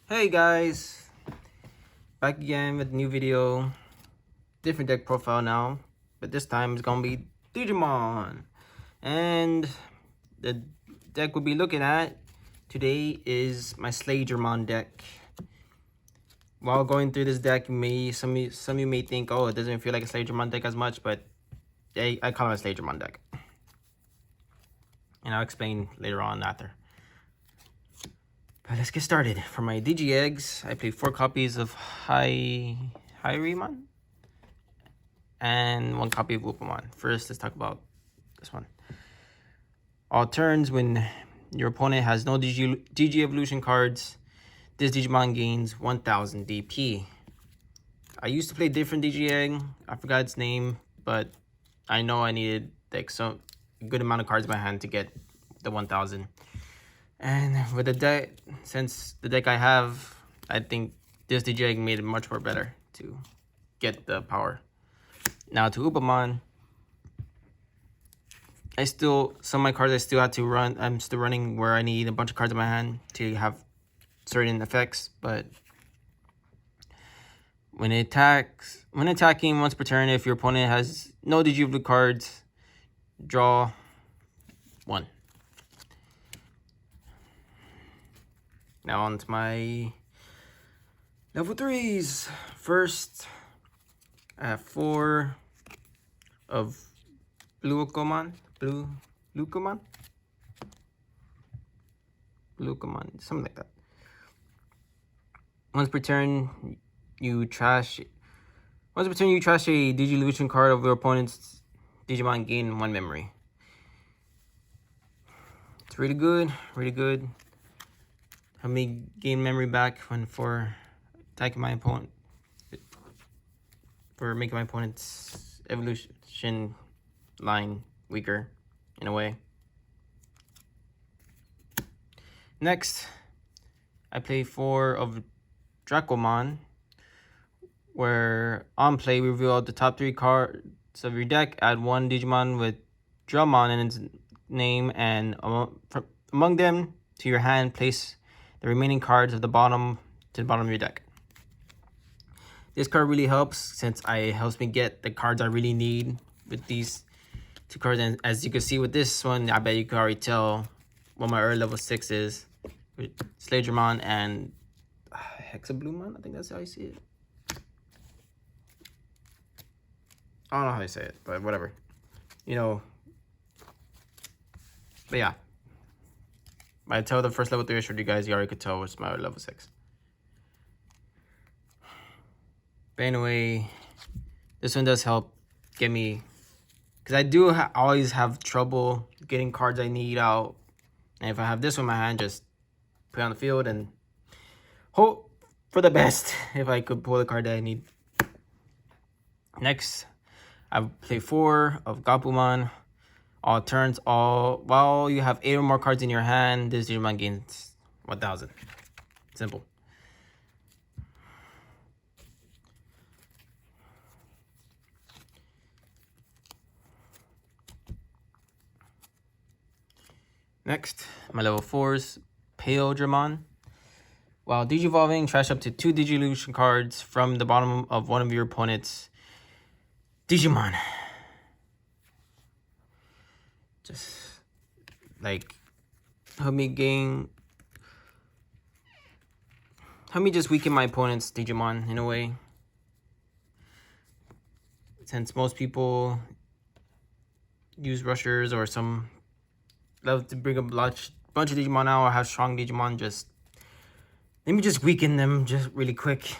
Hey guys, back again with a new video. Different deck profile now, but this time it's gonna be Digimon. And the deck we'll be looking at today is my Slayerdramon deck. While going through this deck, some of you may think, oh, it doesn't feel like a Slayerdramon deck as much, but I call it a Slayerdramon deck, and I'll explain later on after. But let's get started. For my Digi Eggs, I played 4 copies of Hyremon and 1 copy of Upamon. First, let's talk about this one. All turns, when your opponent has no DG evolution cards, this Digimon gains 1000 DP. I used to play different DG Egg. I forgot its name, but I know I needed like some good amount of cards in my hand to get the 1000. And with the deck, since the deck I have, I think this DJ made it much more better to get the power. Now to Upamon, some of my cards I still have to run. I'm still running where I need a bunch of cards in my hand to have certain effects. But when attacking once per turn, if your opponent has no DG blue cards, draw 1. Now on to my level 3s. First, I have 4 of Blucomon, something like that. Once per turn, you trash a Digivolution card of your opponent's Digimon, gain 1 memory. It's really good, really good. Help me gain memory back for attacking my opponent, for making my opponent's evolution line weaker in a way. Next, I play 4 of Dracomon, where on play reveal the top 3 cards of your deck, add 1 Digimon with Dramon in its name, and among them to your hand, place the remaining cards of the bottom to the bottom of your deck. This card really helps since it helps me get the cards I really need with these 2 cards. And as you can see with this one, I bet you can already tell what my early level 6 is with Slayerdramon and Hexablumon. I think that's how you see it. I don't know how you say it, but whatever. You know. But yeah. By the time the first level 3 I showed you guys, you already could tell what's my level 6. But anyway, this one does help get me, because I do always have trouble getting cards I need out. And if I have this one in my hand, just put it on the field and hope for the best if I could pull the card that I need. Next, I play 4 of Gapumon. All turns, while you have 8 or more cards in your hand, this Digimon gains 1000. Simple. Next, my level 4s, Slayerdramon. While Digivolving, trash up to 2 Digivolution cards from the bottom of one of your opponent's Digimon. Just like help me just weaken my opponent's Digimon in a way. Since most people use rushers or some love to bring a bunch of Digimon out or have strong Digimon, just let me just weaken them just really quick.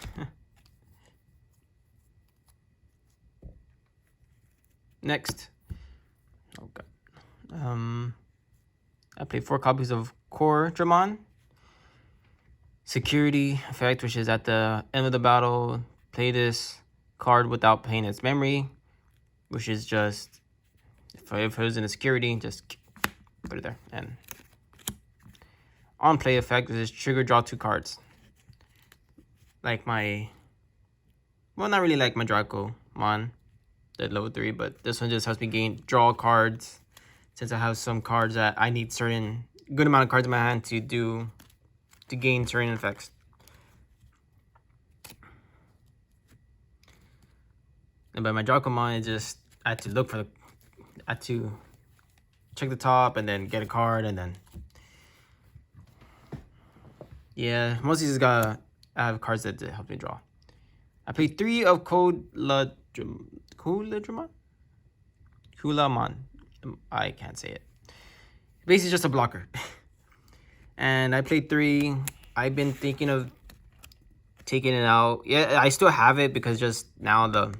Next, oh god. I played 4 copies of Core Dramon. Security effect, which is at the end of the battle, play this card without paying its memory, which is just, if it was in a security, just put it there. And on play effect, is trigger draw 2 cards. Like my, well, not really like my Dracomon, the level 3, but this one just helps me draw cards, since I have some cards that I need certain good amount of cards in my hand to to gain certain effects. And by my Dracomon, it just I had to look for I had to check the top and then get a card and then yeah, most of these I have cards that help me draw. I played 3 of Kulamon. I can't say it. Basically just a blocker. And I played 3. I've been thinking of taking it out. Yeah, I still have it because just now the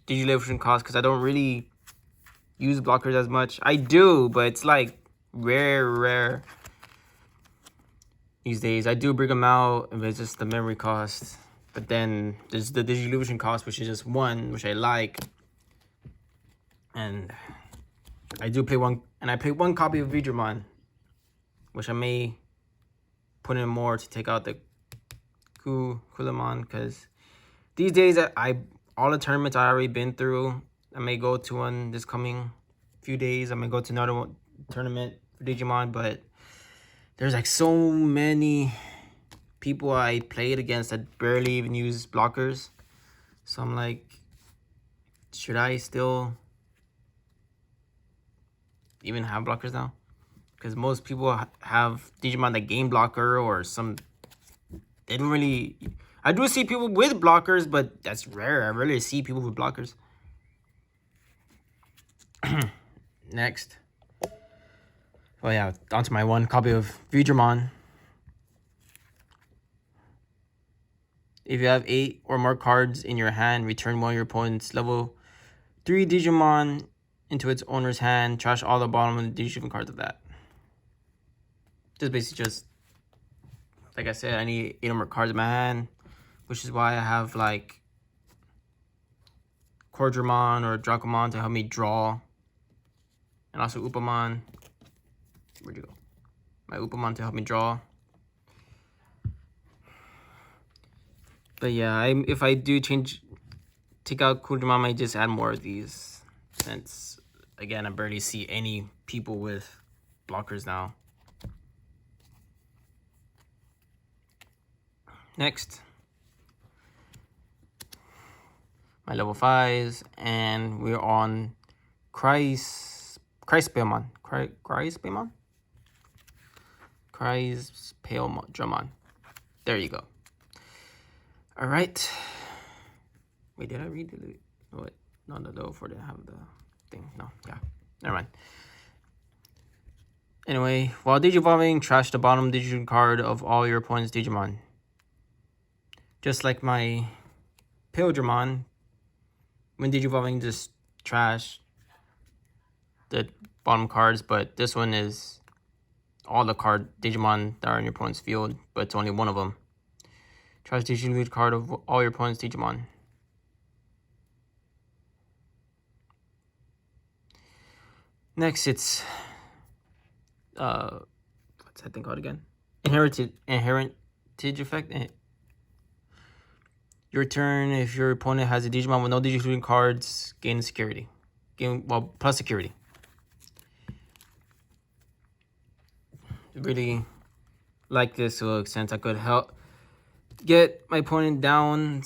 Digivolution cost, because I don't really use blockers as much. I do, but it's like rare these days. I do bring them out, but it's just the memory cost. But then there's the Digivolution cost, which is just 1, which I like. And I do play 1, and I play 1 copy of Digimon, which I may put in more to take out the Kulamon, because these days all the tournaments I already been through. I may go to one this coming few days. I may go to another tournament for Digimon, but there's like so many people I played against that barely even use blockers. So I'm like, should I still even have blockers now? Because most people have Digimon that game blocker or some. They don't really. I do see people with blockers, but that's rare. I rarely see people with blockers. Next. Oh yeah, onto my 1 copy of Digimon. If you have 8 or more cards in your hand, return 1 of your opponent's level 3 Digimon into its owner's hand. Trash all the bottom of the Digimon cards of that. Just basically just, like I said, I need 8 or more cards in my hand, which is why I have like Slayerdramon or Dracomon to help me draw. And also Upamon. Where'd you go? My Upamon to help me draw. But yeah, if I do take out Slayerdramon, I just add more of these. Since, again, I barely see any people with blockers now. Next. My level 5s, and we're on Slayerdramon. Slayerdramon. There you go. All right. Wait, did I read the? What? No, the low for didn't have the thing. No, yeah. Never mind. Anyway, while Digivolving, trash the bottom Digimon card of all your opponent's Digimon. Just like my Slayerdramon, when Digivolving, just trash the bottom cards, but this one is all the Digimon that are in your opponent's field, but it's only 1 of them. Trash Digivolution card of all your opponent's Digimon. Next, it's what's that thing called again? Inherited effect. Your turn. If your opponent has a Digimon with no Digivolution cards, gain security. Plus security. Really like this to an extent. I could help get my opponent down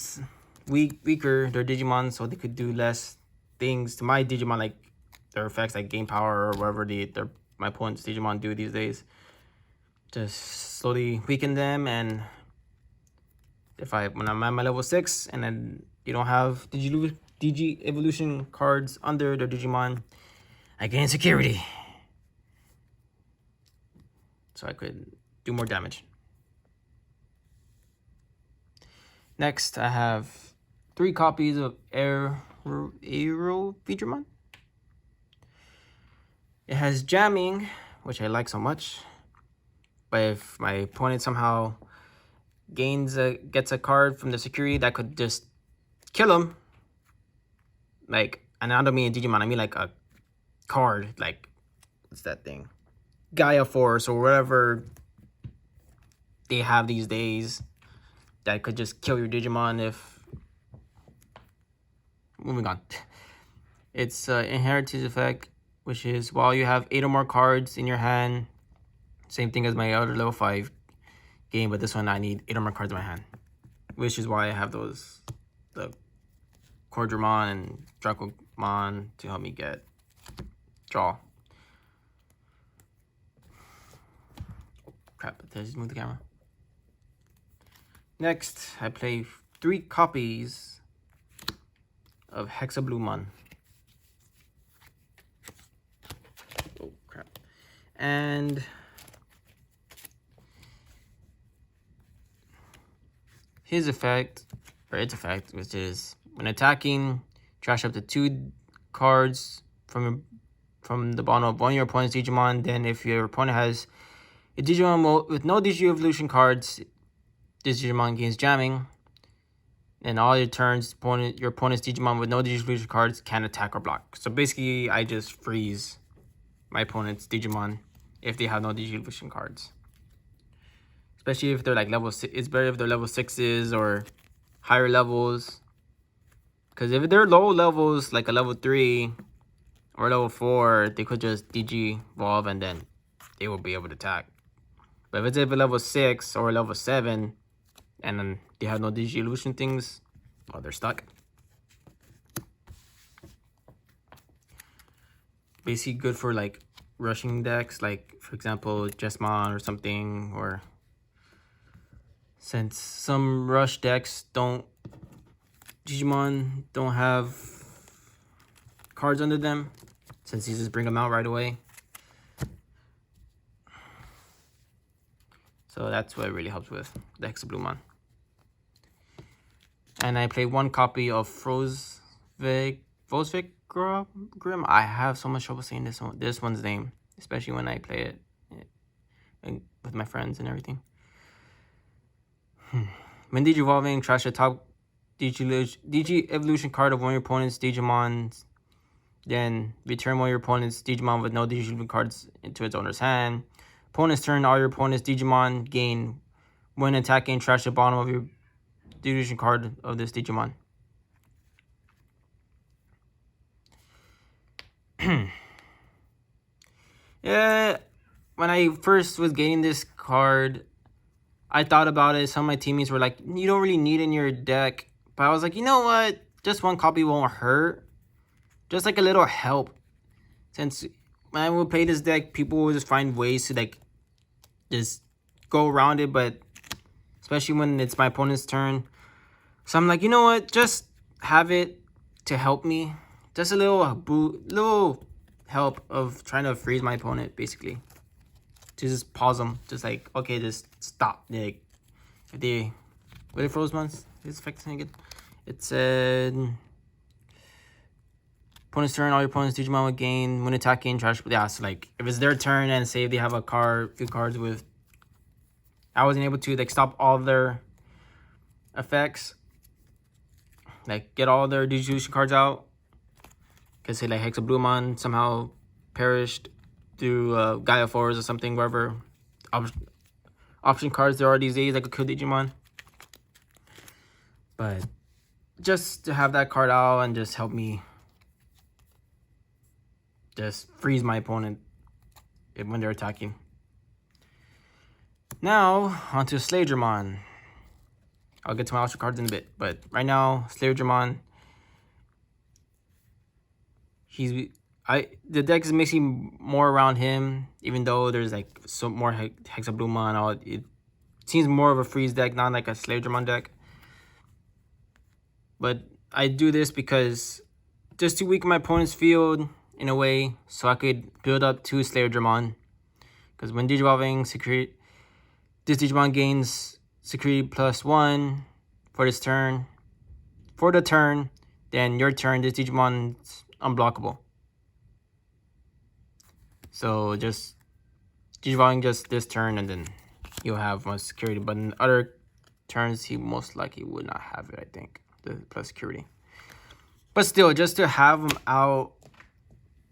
weaker, their Digimon, so they could do less things to my Digimon, like their effects like game power or whatever my opponent's Digimon do these days. Just slowly weaken them, and when I'm at my level 6 and then you don't have Digi-Evolution cards under their Digimon, I gain security. So I could do more damage. Next, I have 3 copies of Digimon. It has jamming, which I like so much. But if my opponent somehow gets a card from the security that could just kill him, like, and I don't mean Digimon, I mean like a card, like, what's that thing? Gaia Force or whatever they have these days that could just kill your Digimon if... Moving on. It's inheritance effect, which is while you have 8 or more cards in your hand, Same thing as my other level 5 game, but this one I need 8 or more cards in my hand. Which is why I have those, the Slayerdramon and Dracomon to help me get draw. Oh, crap, did I just move the camera? Next, I play 3 copies of Hexabluemon. Oh, crap. And his effect, or its effect, which is when attacking, trash up to 2 cards from the bottom of one of your opponent's Digimon. Then if your opponent has a Digimon with no Digi Evolution cards, this Digimon gains jamming. And all your turns, your opponent's Digimon with no Digi Evolution cards can attack or block. So basically, I just freeze my opponent's Digimon if they have no Digi Evolution cards. Especially if they're like level 6. It's better if they're level 6s or higher levels. Because if they're low levels, like a level 3 or level 4, they could just Digi evolve and then they will be able to attack. But if it's a level 6 or level 7 and then they have no Digi Evolution things, well, they're stuck. Basically good for like rushing decks, like for example Jesmon or something, or since some rush decks Digimon don't have cards under them, since you just bring them out right away. So that's what it really helps with the Hexabluemon. And I play 1 copy of Frosvig Grim. I have so much trouble saying this one's name, especially when I play it with my friends and everything. When Digivolving, trash the top Digi Evolution card of one of your opponent's Digimons. Then return one of your opponent's Digimon with no Digi Evolution cards into its owner's hand. Opponent's turn, all your opponent's Digimon gain when attacking, trash the bottom of your Digi Evolution card of this Digimon. Yeah, when I first was getting this card, I thought about it. Some of my teammates were like, you don't really need it in your deck. But I was like, you know what? Just 1 copy won't hurt. Just like a little help. Since when I would play this deck, people will just find ways to like just go around it. But especially when it's my opponent's turn. So I'm like, you know what? Just have it to help me. Just a little help of trying to freeze my opponent, basically. To just pause them. Just like, okay, just stop. Like, if they... What it froze once? This effect again? It said... Opponent's turn, all your opponent's Digimon will gain when attacking, trash... Yeah, so like, if it's their turn and say they have a few cards with... I wasn't able to, like, stop all their effects. Like, get all their Digivolution cards out. Because say, like, Hexabluemon somehow perished through Gaia Force or something, wherever option cards there are these days, like a cool Digimon. But just to have that card out and just help me just freeze my opponent when they're attacking. Now, onto Slayerdramon. I'll get to my option cards in a bit, but right now, Slayerdramon, the deck is mixing more around him, even though there's like some more Hexabluemon. It seems more of a freeze deck, not like a Slayerdramon deck. But I do this because just to weaken my opponent's field in a way, so I could build up 2 Slayerdramon. Because when Digivolving, this Digimon gains security +1 for this turn. For the turn, then your turn, this Digimon's unblockable. So just Digivolving just this turn, and then you'll have more security. But in other turns, he most likely would not have it, I think, the plus security. But still, just to have him out,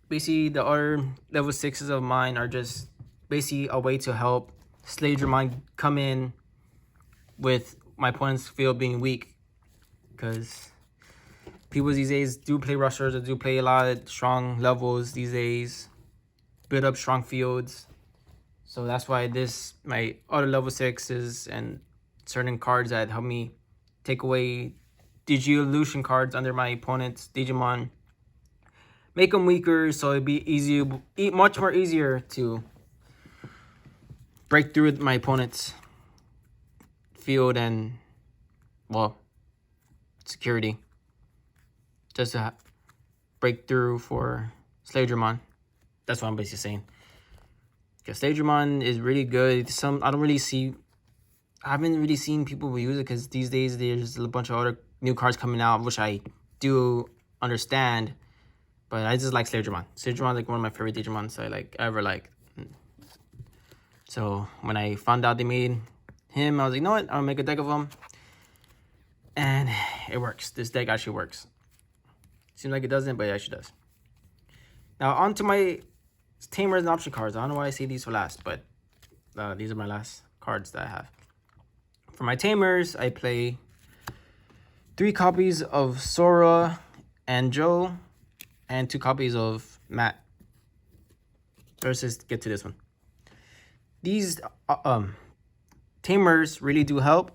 basically the other level 6s of mine are just basically a way to help Slayerdramon come in with my opponent's field being weak. Because people these days do play rushers, or do play a lot of strong levels these days. Build up strong fields. So that's why my other level 6s and certain cards that help me take away Digi-Evolution cards under my opponent's Digimon, make them weaker, so it'd be much more easier to break through my opponent's field and, well, security. Just to break through for Slayerdramon. That's what I'm basically saying. Because Slayerdramon is really good. I haven't really seen people use it because these days there's a bunch of other new cards coming out, which I do understand. But I just like Slayerdramon. Slayerdramon is like one of my favorite Digimons I ever like. So when I found out they made him, I was like, you know what? I'll make a deck of them. And it works. This deck actually works. Seems like it doesn't, but it actually does. Now on to my Tamers and option cards. I don't know why I say these for last, but these are my last cards that I have. For my Tamers, I play 3 copies of Sora and Joe, and 2 copies of Matt. Let's just get to this one. These Tamers really do help.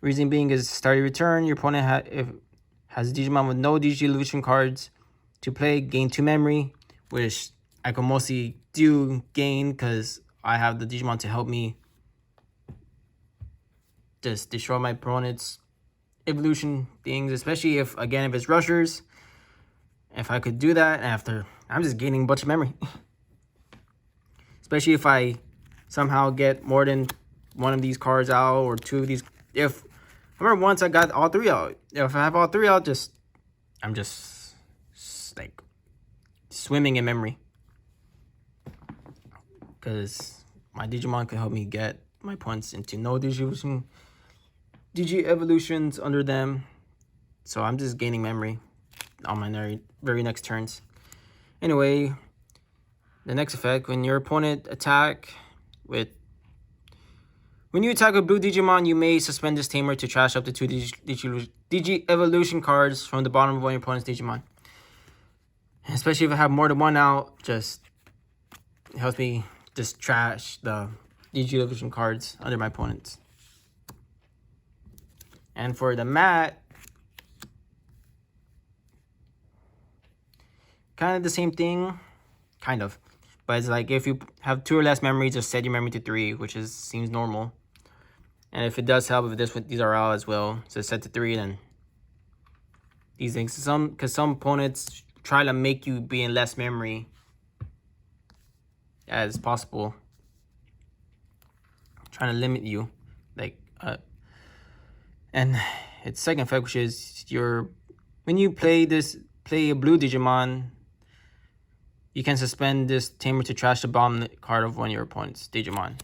Reason being is start your return. Your opponent has a Digimon with no Digi-Evolution cards to play. Gain 2 memory, which I can mostly do gain because I have the Digimon to help me just destroy my opponent's evolution things, especially if it's rushers. If I could do that after, I'm just gaining a bunch of memory. Especially if I somehow get more than one of these cards out or 2 of these. I remember once I got all 3 out. If I have all 3 out, I'm just like swimming in memory. Because my Digimon can help me get my points into no Digi-Evolutions under them. So I'm just gaining memory on my very next turns. Anyway, the next effect, when your opponent when you attack with blue Digimon, you may suspend this tamer to trash up to 2 Digi-Evolution cards from the bottom of one of your opponent's Digimon. Especially if I have more than 1 out, just it helps me just trash the Digi-Evolution cards under my opponents. And for the mat, kind of the same thing, kind of. But it's like if you have 2 or less memories, just set your memory to 3, which seems normal. And if it does help, if these are out as well, so set to 3, then these things. Because some opponents try to make you be in less memory as possible, trying to limit you, and its second effect, which is when you play a blue Digimon, you can suspend this tamer to trash the bottom card of one of your opponent's Digimon.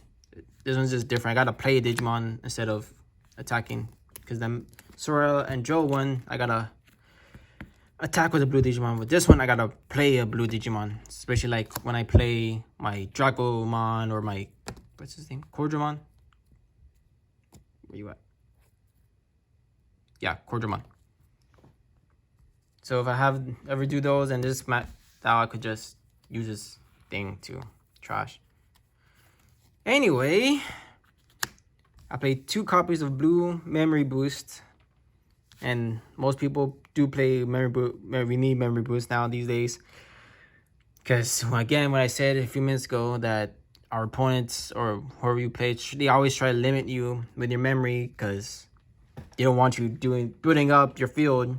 This one's just different. I gotta play a Digimon instead of attacking, because the Sora and Joe one, I gotta attack with a blue Digimon. With this one, I gotta play a blue Digimon, especially like when I play my Dracomon or my, what's his name, Cordramon. Where you at? Yeah, Cordramon. So if I ever do those and this now I could just use this thing to trash. Anyway, I played 2 copies of blue memory boost, and most people do play we need memory boost now these days, because again, what I said a few minutes ago, that our opponents or whoever you play, they always try to limit you with your memory because they don't want you building up your field,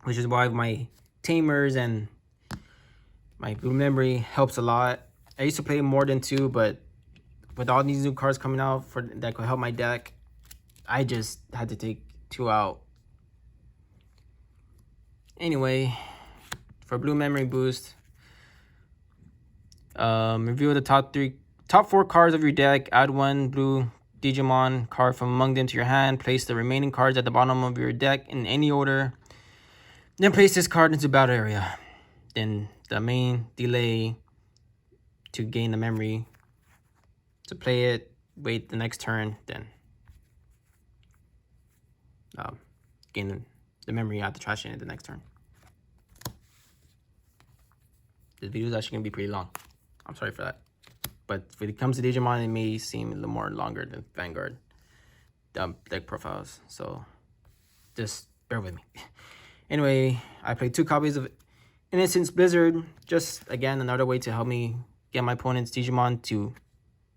which is why my tamers and my blue memory helps a lot. I used to play more than 2, but with all these new cards coming out that could help my deck, I just had to take 2 out. Anyway, for blue memory boost, review the top 4 cards of your deck. Add 1 blue Digimon card from among them to your hand. Place the remaining cards at the bottom of your deck in any order. Then place this card into battle area. Then the main delay to gain the memory to play it. Wait the next turn. Then gain the memory out the trash in the next turn. This video is actually gonna be pretty long. I'm sorry for that. But when it comes to Digimon, it may seem a little more longer than Vanguard deck profiles. So just bear with me. Anyway, I played 2 copies of Innocence Blizzard. Just, again, another way to help me get my opponent's Digimon to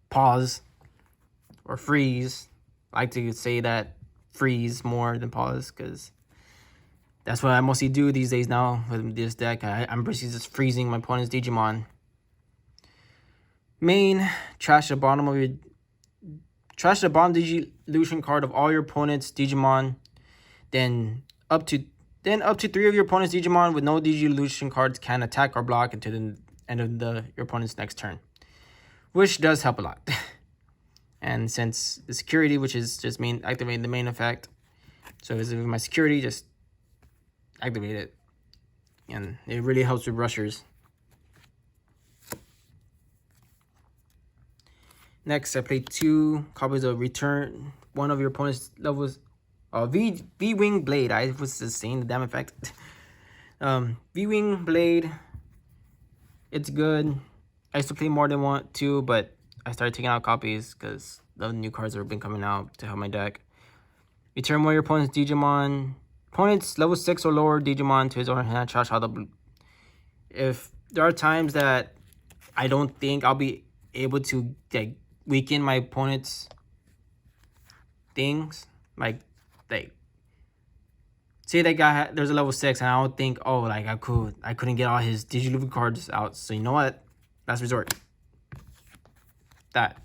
pause or freeze. I like to say that freeze more than pause, because that's what I mostly do these days now with this deck. I'm basically just freezing my opponent's Digimon. Main, trash the bottom Digilution card of all your opponent's Digimon. Then up to 3 of your opponent's Digimon with no Digilution cards can attack or block until the end of your opponent's next turn, which does help a lot. And since the security, which is just activating the main effect, so as with my security, just activate it, and it really helps with rushers. Next, I played 2 copies of Return one of your opponent's levels. V-Wing Blade. I was just saying the damn effect. V-Wing Blade. It's good. I used to play more than 2, but I started taking out copies because the new cards have been coming out to help my deck. Return one of your opponent's Digimon. Opponent's level 6 or lower Digimon to his or her hand. Trash out the. If there are times that I don't think I'll be able to weaken my opponent's things, like say that guy there's a level 6 and I don't think, oh, like I couldn't get all his Digiluvi cards out. So you know what? Last resort. That.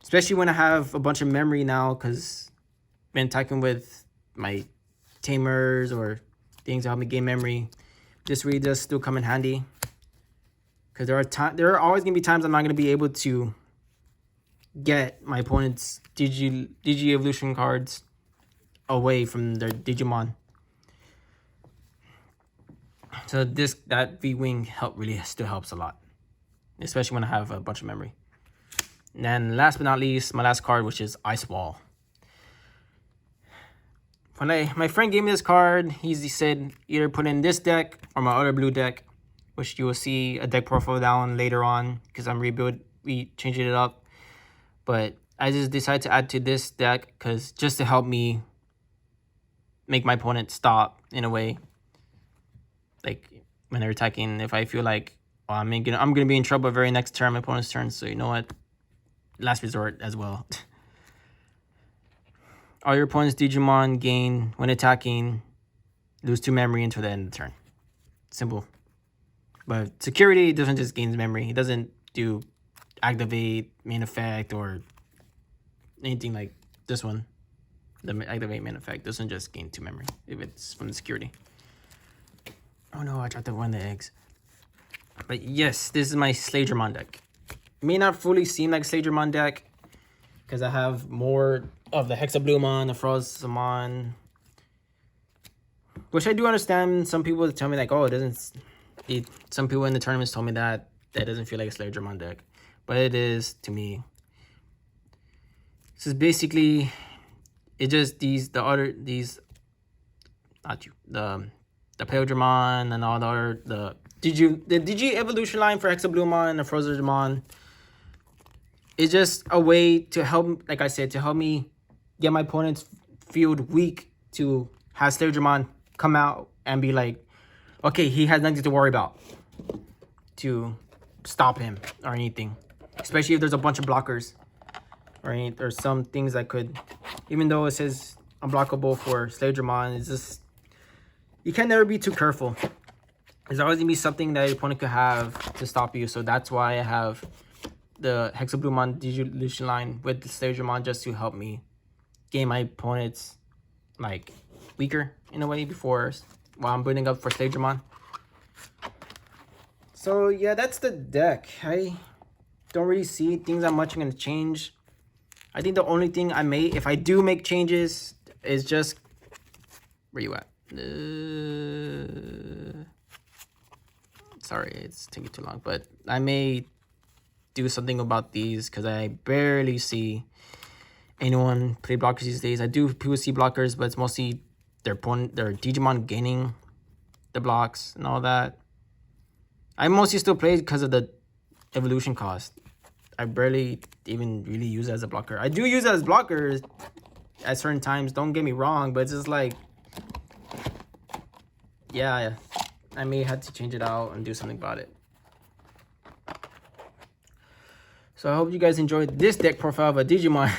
Especially when I have a bunch of memory now, because I've been attacking with my tamers or things to help me gain memory. This really does still come in handy. Because there are always gonna be times I'm not gonna be able to get my opponent's Digi Evolution cards away from their Digimon. So that V-Wing really still helps a lot, especially when I have a bunch of memory. And then last but not least, my last card, which is Ice Wall. When my friend gave me this card, he said either put in this deck or my other blue deck, which you will see a deck profile down later on because I'm changing it up. But I just decided to add to this deck because just to help me make my opponent stop in a way. Like when they're attacking, if I feel like, oh, I'm gonna be in trouble very next turn, my opponent's turn. So you know what? Last resort as well. All your opponent's Digimon gain when attacking, lose 2 memory until the end of the turn. Simple. But security doesn't just gain memory. It doesn't do activate main effect or anything like this one. The activate main effect doesn't just gain 2 memory if it's from the security. Oh no, I dropped one of the eggs. But yes, this is my Slayerdramon deck. It may not fully seem like Slayerdramon deck because I have more of the Hexablumon, the Frozamon, which I do understand. Some people tell me like, oh, it doesn't. Some people in the tournaments told me that doesn't feel like a Slayerdramon deck, but it is to me. This is basically it. Just the Paleodramon and all the other the Digi evolution line for Hexablumon and the Frozamon. It's just a way to help, like I said, to help me get my opponent's field weak to have Slayerdramon come out and be like, okay, he has nothing to worry about to stop him or anything. Especially if there's a bunch of blockers or some things that could, even though it says unblockable for Slayerdramon, it's just, you can never be too careful. There's always gonna be something that your opponent could have to stop you. So that's why I have the Hexablumon Digilution line with the Slayerdramon just to help me gain my opponent's like weaker in a way before while I'm building up for Slayerdramon. So yeah, that's the deck. I don't really see things that much are gonna change. I think the only thing I may, if I do make changes, is just where you at? Sorry, it's taking too long, but I may do something about these because I barely see anyone play blockers these days. I do people see blockers, but it's mostly their Digimon gaining the blocks and all that. I mostly still play because of the evolution cost. I barely even really use it as a blocker. I do use it as blockers at certain times, don't get me wrong, but it's just like, yeah, I may have to change it out and do something about it. So I hope you guys enjoyed this deck profile of a Digimon.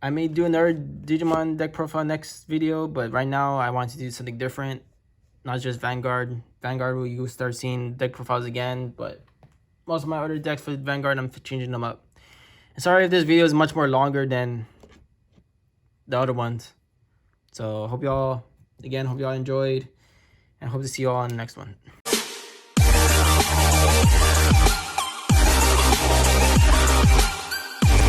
I may do another Digimon deck profile next video, but right now I want to do something different. Not just Vanguard. Vanguard, will start seeing deck profiles again, but most of my other decks for Vanguard, I'm changing them up. And sorry if this video is much more longer than the other ones. So hope y'all enjoyed, and hope to see you all on the next one.